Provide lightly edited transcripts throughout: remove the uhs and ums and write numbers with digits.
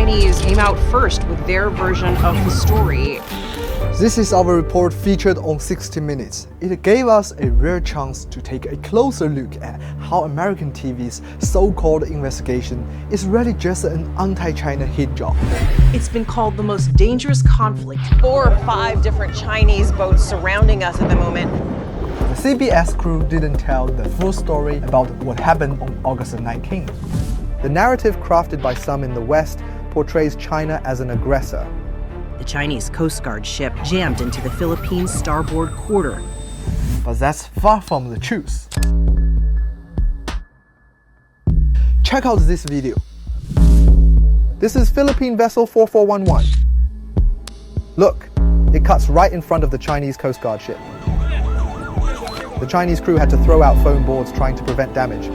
Chinese came out first with their version of the story. This is our report featured on 60 Minutes. It gave us a rare chance to take a closer look at how American TV's so-called investigation is really just an anti-China hit job. It's been called the most dangerous conflict. 4 or 5 different Chinese boats surrounding us at the moment. The CBS crew didn't tell the full story about what happened on August 19th. The narrative crafted by some in the West portrays China as an aggressor. The Chinese Coast Guard ship jammed into the Philippines' starboard quarter. But that's far from the truth. Check out this video. This is Philippine vessel 4411. Look, it cuts right in front of the Chinese Coast Guard ship. The Chinese crew had to throw out foam boards trying to prevent damage.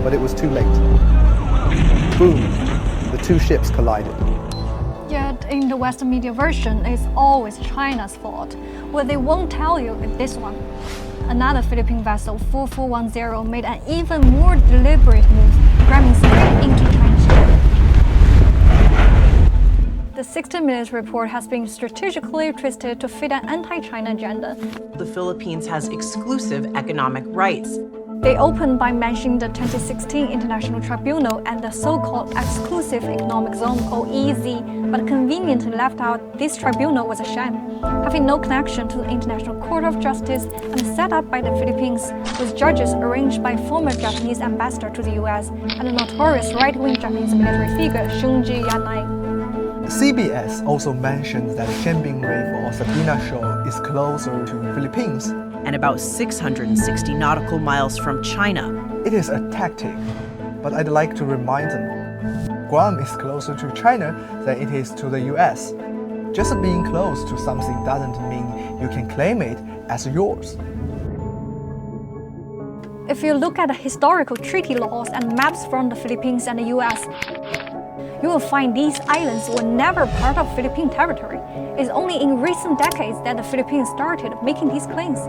But it was too late. Boom, the two ships collided. Yet in the Western media version, it's always China's fault. What they won't tell you is this one. Another Philippine vessel, 4410, made an even more deliberate move, ramming straight into China's ship. The 60 Minutes report has been strategically twisted to fit an anti-China agenda. The Philippines has exclusive economic rights. They opened by mentioning the 2016 International Tribunal and the so-called Exclusive Economic Zone, or EEZ, but conveniently left out this tribunal was a sham, having no connection to the International Court of Justice and set up by the Philippines, with judges arranged by former Japanese ambassador to the US and the notorious right-wing Japanese military figure Xianbe Reef. CBS also mentioned that Xianbe Reef or Sabina Shoal is closer to the Philippines and about 660 nautical miles from China. It is a tactic, but I'd like to remind them, Guam is closer to China than it is to the US. Just being close to something doesn't mean you can claim it as yours. If you look at the historical treaty laws and maps from the Philippines and the US, you will find these islands were never part of Philippine territory. It's only in recent decades that the Philippines started making these claims.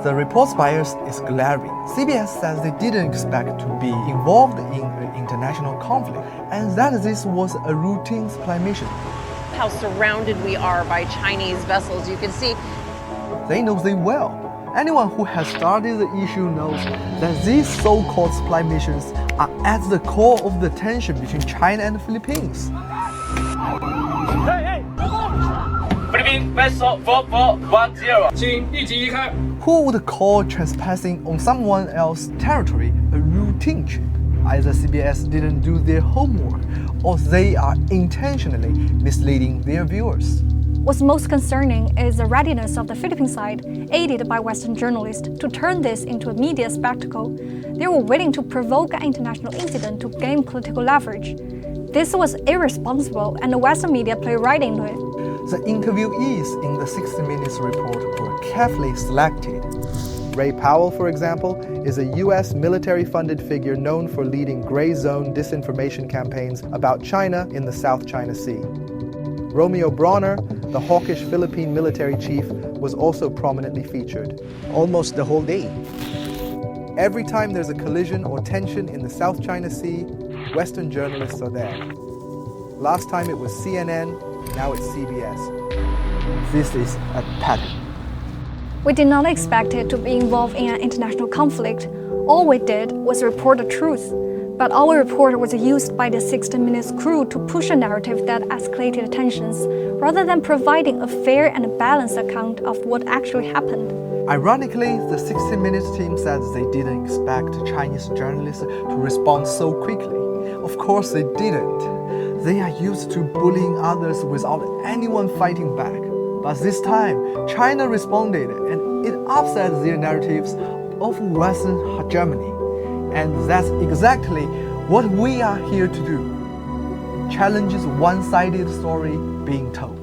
The report's bias is glaring. CBS says they didn't expect to be involved in an international conflict and that this was a routine supply mission. How surrounded we are by Chinese vessels, you can see. They know they well. Anyone who has studied the issue knows that these so-called supply missions are at the core of the tension between China and the Philippines. Philippine vessel 4410, 请立即离开. Who would call trespassing on someone else's territory a routine trip? Either CBS didn't do their homework or they are intentionally misleading their viewers. What's most concerning is the readiness of the Philippine side, aided by Western journalists, to turn this into a media spectacle. They were willing to provoke an international incident to gain political leverage. This was irresponsible, and the Western media played right into it. The interviewees in the 60 Minutes report were carefully selected. Ray Powell, for example, is a US military-funded figure known for leading gray zone disinformation campaigns about China in the South China Sea. Romeo Bronner, the hawkish Philippine military chief, was also prominently featured. Almost the whole day. Every time there's a collision or tension in the South China Sea, Western journalists are there. Last time it was CNN, now it's CBS. This is a pattern. We did not expect it to be involved in an international conflict. All we did was report the truth. But our report was used by the 60 Minutes crew to push a narrative that escalated tensions, rather than providing a fair and balanced account of what actually happened. Ironically, the 60 Minutes team said they didn't expect Chinese journalists to respond so quickly. Of course they didn't. They are used to bullying others without anyone fighting back. But this time, China responded and it upset their narratives of Western hegemony. And that's exactly what we are here to do. Challenges one-sided story being told.